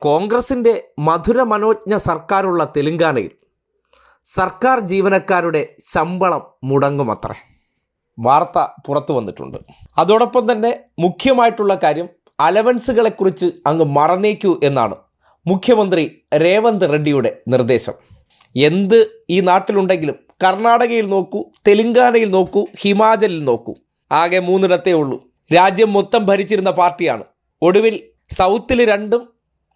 കോൺഗ്രസിൻ്റെ മധുര മനോജ്ഞ സർക്കാരുള്ള തെലങ്കാനയിൽ സർക്കാർ ജീവനക്കാരുടെ ശമ്പളം മുടങ്ങുമത്രേ. വാർത്ത പുറത്തു വന്നിട്ടുണ്ട്. അതോടൊപ്പം തന്നെ മുഖ്യമായിട്ടുള്ള കാര്യം അലവൻസുകളെക്കുറിച്ച് അങ്ങ് മറന്നേക്കൂ എന്നാണ് മുഖ്യമന്ത്രി രേവന്ത് റെഡ്ഡിയുടെ നിർദ്ദേശം. എന്ത് ഈ നാട്ടിലുണ്ടെങ്കിലും കർണാടകയിൽ നോക്കൂ, തെലങ്കാനയിൽ നോക്കൂ, ഹിമാചലിൽ നോക്കൂ, ആകെ 3ഇടത്തേ ഉള്ളൂ. രാജ്യം മൊത്തം ഭരിച്ചിരുന്ന പാർട്ടിയാണ്. ഒടുവിൽ സൗത്തിൽ 2ഉം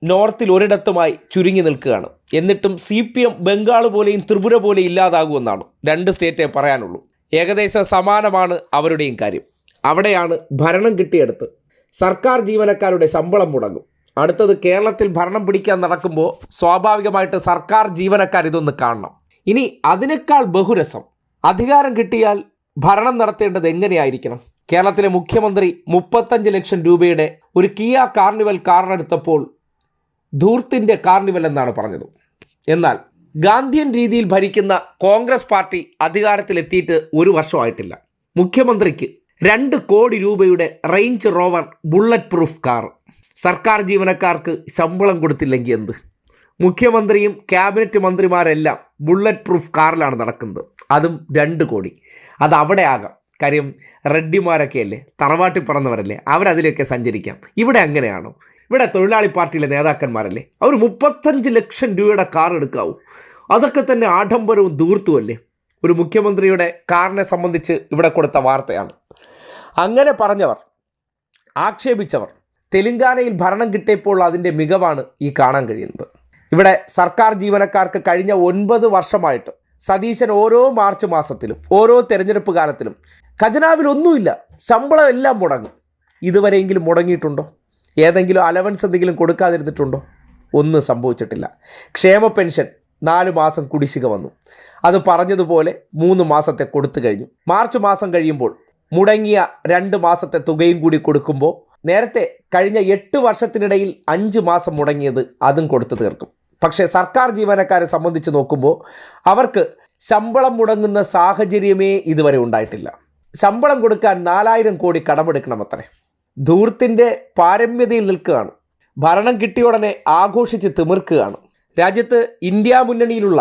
നോർത്തിൽ 1ഇടത്തുമായി ചുരുങ്ങി നിൽക്കുകയാണ്. എന്നിട്ടും CPM ബംഗാൾ പോലെയും ത്രിപുര പോലെയും ഇല്ലാതാകുമെന്നാണ് 2 സ്റ്റേറ്റേ പറയാനുള്ളൂ. ഏകദേശം സമാനമാണ് അവരുടെയും കാര്യം. അവിടെയാണ് ഭരണം കിട്ടിയെടുത്ത് സർക്കാർ ജീവനക്കാരുടെ ശമ്പളം മുടങ്ങും. അടുത്തത് കേരളത്തിൽ ഭരണം പിടിക്കാൻ നടക്കുമ്പോൾ സ്വാഭാവികമായിട്ട് സർക്കാർ ജീവനക്കാർ ഇതൊന്ന് കാണണം. ഇനി അതിനേക്കാൾ ബഹുരസം, അധികാരം കിട്ടിയാൽ ഭരണം നടത്തേണ്ടത് എങ്ങനെയായിരിക്കണം? കേരളത്തിലെ മുഖ്യമന്ത്രി 35 ലക്ഷം രൂപയുടെ ഒരു കിയ കാർണിവൽ കാറിനെടുത്തപ്പോൾ ധൂർത്തിൻ്റെ കാർണിവൽ എന്നാണ് പറഞ്ഞത്. എന്നാൽ ഗാന്ധിയൻ രീതിയിൽ ഭരിക്കുന്ന കോൺഗ്രസ് പാർട്ടി അധികാരത്തിലെത്തിയിട്ട് 1 വർഷമായിട്ടില്ല. മുഖ്യമന്ത്രിക്ക് 2 കോടി രൂപയുടെ range rover bullet proof car. സർക്കാർ ജീവനക്കാർക്ക് ശമ്പളം കൊടുത്തില്ലെങ്കിൽ എന്ത്? മുഖ്യമന്ത്രിയും ക്യാബിനറ്റ് മന്ത്രിമാരെല്ലാം ബുള്ളറ്റ് പ്രൂഫ് കാറിലാണ് നടക്കുന്നത്, അതും 2 കോടി. അത് അവിടെ ആകാം. കാര്യം റെഡ്ഡിമാരൊക്കെ അല്ലേ, തറവാട്ടിൽ പറഞ്ഞവരല്ലേ, അവരതിലൊക്കെ സഞ്ചരിക്കാം. ഇവിടെ അങ്ങനെയാണോ? ഇവിടെ തൊഴിലാളി പാർട്ടിയിലെ നേതാക്കന്മാരല്ലേ, അവർ 35 ലക്ഷം രൂപയുടെ കാർ എടുക്കാവൂ. അതൊക്കെ തന്നെ ആഡംബരവും ധൂർത്തുമല്ലേ? ഒരു മുഖ്യമന്ത്രിയുടെ കാറിനെ സംബന്ധിച്ച് ഇവിടെ കൊടുത്ത വാർത്തയാണ്. അങ്ങനെ പറഞ്ഞവർ, ആക്ഷേപിച്ചവർ തെലങ്കാനയിൽ ഭരണം കിട്ടിയപ്പോൾ അതിൻ്റെ മികവാണ് ഈ കാണാൻ കഴിയുന്നത്. ഇവിടെ സർക്കാർ ജീവനക്കാർക്ക് കഴിഞ്ഞ 9 വർഷമായിട്ട് സതീശൻ ഓരോ മാർച്ച് മാസത്തിലും ഓരോ തെരഞ്ഞെടുപ്പ് കാലത്തിലും ഖജനാവിൽ ഒന്നുമില്ല, ശമ്പളം എല്ലാം മുടങ്ങും. ഇതുവരെയെങ്കിലും മുടങ്ങിയിട്ടുണ്ടോ? ഏതെങ്കിലും അലവൻസ് എന്തെങ്കിലും കൊടുക്കാതിരുന്നിട്ടുണ്ടോ? ഒന്നും സംഭവിച്ചിട്ടില്ല. ക്ഷേമ പെൻഷൻ 4 മാസം കുടിശ്ശിക വന്നു. അത് പറഞ്ഞതുപോലെ 3 മാസത്തെ കൊടുത്തു കഴിഞ്ഞു. മാർച്ച് മാസം കഴിയുമ്പോൾ മുടങ്ങിയ 2 മാസത്തെ തുകയും കൂടി കൊടുക്കുമ്പോൾ നേരത്തെ കഴിഞ്ഞ 8 വർഷത്തിനിടയിൽ 5 മാസം മുടങ്ങിയത് അതും കൊടുത്തു തീർക്കും. പക്ഷേ സർക്കാർ ജീവനക്കാരെ സംബന്ധിച്ച് നോക്കുമ്പോൾ അവർക്ക് ശമ്പളം മുടങ്ങുന്ന സാഹചര്യമേ ഇതുവരെ ഉണ്ടായിട്ടില്ല. ശമ്പളം കൊടുക്കാൻ 4000 കോടി കടമെടുക്കണമത്രേ. ധൂർത്തിൻ്റെ പാരമ്യതയിൽ നിൽക്കുകയാണ്. ഭരണം കിട്ടിയ ഉടനെ ആഘോഷിച്ച് തിമിർക്കുകയാണ്. രാജ്യത്ത് ഇന്ത്യ മുന്നണിയിലുള്ള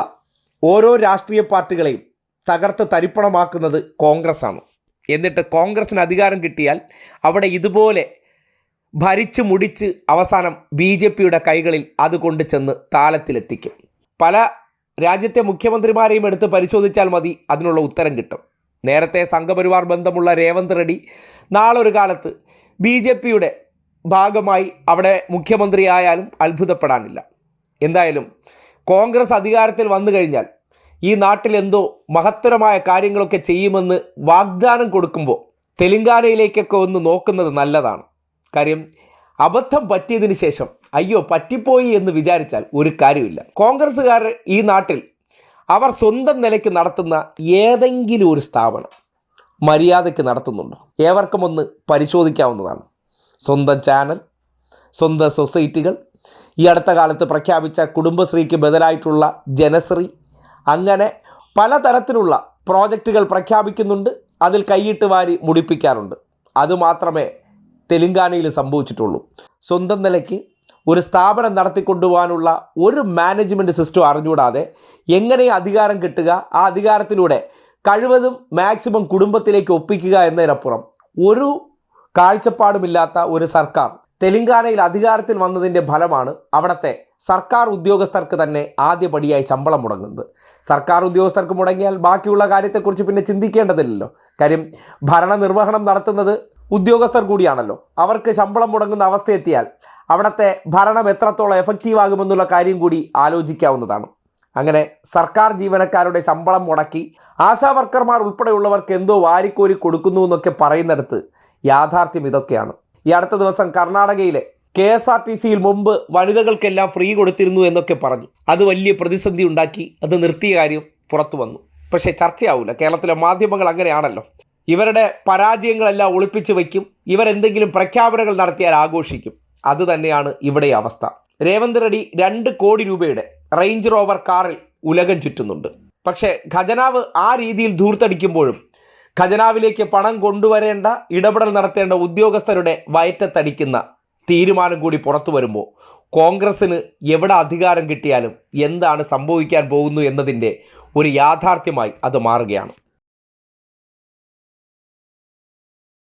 ഓരോ രാഷ്ട്രീയ പാർട്ടികളെയും തകർത്ത് തരിപ്പണമാക്കുന്നത് കോൺഗ്രസ്സാണ്. എന്നിട്ട് കോൺഗ്രസിന് അധികാരം കിട്ടിയാൽ അവിടെ ഇതുപോലെ ഭരിച്ച് മുടിച്ച് അവസാനം BJPയുടെ കൈകളിൽ അത് കൊണ്ടു ചെന്ന് താലത്തിലെത്തിക്കും. പല രാജ്യത്തെ മുഖ്യമന്ത്രിമാരെയും എടുത്ത് പരിശോധിച്ചാൽ മതി, അതിനുള്ള ഉത്തരം കിട്ടും. നേരത്തെ സംഘപരിവാർ ബന്ധമുള്ള രേവന്ത് റെഡ്ഡി നാളൊരു കാലത്ത് BJPയുടെ ഭാഗമായി അവിടെ മുഖ്യമന്ത്രിയായാലും അത്ഭുതപ്പെടാനില്ല. എന്തായാലും കോൺഗ്രസ് അധികാരത്തിൽ വന്നു കഴിഞ്ഞാൽ ഈ നാട്ടിൽ എന്തോ മഹത്തരമായ കാര്യങ്ങളൊക്കെ ചെയ്യുമെന്ന് വാഗ്ദാനം കൊടുക്കുമ്പോൾ തെലങ്കാനയിലേക്കൊക്കെ ഒന്ന് നോക്കുന്നത് നല്ലതാണ്. കാര്യം അബദ്ധം പറ്റിയതിന് ശേഷം അയ്യോ പറ്റിപ്പോയി എന്ന് വിചാരിച്ചാൽ ഒരു കാര്യമില്ല. കോൺഗ്രസ്സുകാർ ഈ നാട്ടിൽ അവർ സ്വന്തം നിലയ്ക്ക് നടത്തുന്ന ഏതെങ്കിലും ഒരു സ്ഥാപനം മര്യാദയ്ക്ക് നടത്തുന്നുണ്ടോ? ഏവർക്കും ഒന്ന് പരിശോധിക്കാവുന്നതാണ്. സ്വന്തം ചാനൽ, സ്വന്തം സൊസൈറ്റികൾ, ഈ അടുത്ത കാലത്ത് പ്രഖ്യാപിച്ച കുടുംബശ്രീക്ക് ബദലായിട്ടുള്ള ജനശ്രീ, അങ്ങനെ പലതരത്തിലുള്ള പ്രോജക്റ്റുകൾ പ്രഖ്യാപിക്കുന്നുണ്ട്. അതിൽ കൈയിട്ട് വാരി മുടിപ്പിക്കാറുണ്ട്. അതുമാത്രമേ തെലങ്കാനയിൽ സംഭവിച്ചിട്ടുള്ളൂ. സ്വന്തം നിലയ്ക്ക് ഒരു സ്ഥാപനം നടത്തിക്കൊണ്ടുപോകാനുള്ള ഒരു മാനേജ്മെൻറ്റ് സിസ്റ്റം അറിഞ്ഞുകൂടാതെ എങ്ങനെ അധികാരം കിട്ടുക, ആ അധികാരത്തിലൂടെ കഴിവതും മാക്സിമം കുടുംബത്തിലേക്ക് ഒപ്പിക്കുക എന്നതിനപ്പുറം ഒരു കാഴ്ചപ്പാടുമില്ലാത്ത ഒരു സർക്കാർ തെലങ്കാനയിൽ അധികാരത്തിൽ വന്നതിൻ്റെ ഫലമാണ് അവിടുത്തെ സർക്കാർ ഉദ്യോഗസ്ഥർക്ക് തന്നെ ആദ്യപടിയായി ശമ്പളം മുടങ്ങുന്നത്. സർക്കാർ ഉദ്യോഗസ്ഥർക്ക് മുടങ്ങിയാൽ ബാക്കിയുള്ള കാര്യത്തെക്കുറിച്ച് പിന്നെ ചിന്തിക്കേണ്ടതില്ലല്ലോ. കാര്യം ഭരണനിർവഹണം നടത്തുന്നത് ഉദ്യോഗസ്ഥർ കൂടിയാണല്ലോ. അവർക്ക് ശമ്പളം മുടങ്ങുന്ന അവസ്ഥയെത്തിയാൽ അവിടുത്തെ ഭരണം എത്രത്തോളം എഫക്റ്റീവ് ആകുമെന്നുള്ള കാര്യം കൂടി ആലോചിക്കാവുന്നതാണ്. അങ്ങനെ സർക്കാർ ജീവനക്കാരുടെ ശമ്പളം മുടക്കി ആശാ വർക്കർമാർ ഉൾപ്പെടെയുള്ളവർക്ക് എന്തോ വാരിക്കോരി കൊടുക്കുന്നു എന്നൊക്കെ പറയുന്നിടത്ത് യാഥാർത്ഥ്യം ഇതൊക്കെയാണ്. ഈ അടുത്ത ദിവസം കർണാടകയിലെ KSRTCയിൽ മുമ്പ് വനിതകൾക്കെല്ലാം ഫ്രീ കൊടുത്തിരുന്നു എന്നൊക്കെ പറഞ്ഞു. അത് വലിയ പ്രതിസന്ധി ഉണ്ടാക്കി. അത് നിർത്തിയ കാര്യം പുറത്തു വന്നു. പക്ഷേ ചർച്ചയാവില്ല. കേരളത്തിലെ മാധ്യമങ്ങൾ അങ്ങനെയാണല്ലോ. ഇവരുടെ പരാജയങ്ങളെല്ലാം ഒളിപ്പിച്ച് വയ്ക്കും. ഇവരെന്തെങ്കിലും പ്രഖ്യാപനങ്ങൾ നടത്തിയാൽ ആഘോഷിക്കും. അതുതന്നെയാണ് ഇവിടെ അവസ്ഥ. രേവന്ത് റെഡ്ഡി 2 കോടി രൂപയുടെ റേഞ്ച് റോവർ കാറിൽ ഉലകം ചുറ്റുന്നുണ്ട്. പക്ഷേ ഖജനാവ് ആ രീതിയിൽ ധൂർത്തടിക്കുമ്പോഴും ഖജനാവിലേക്ക് പണം കൊണ്ടുവരേണ്ട, ഇടപെടൽ നടത്തേണ്ട ഉദ്യോഗസ്ഥരുടെ വയറ്റത്തടിക്കുന്ന തീരുമാനം കൂടി പുറത്തു വരുമ്പോൾ കോൺഗ്രസ്സിന് എവിടെ അധികാരം കിട്ടിയാലും എന്താണ് സംഭവിക്കാൻ പോകുന്നു എന്നതിൻ്റെ ഒരു യാഥാർത്ഥ്യമായി അത് മാറുകയാണ്.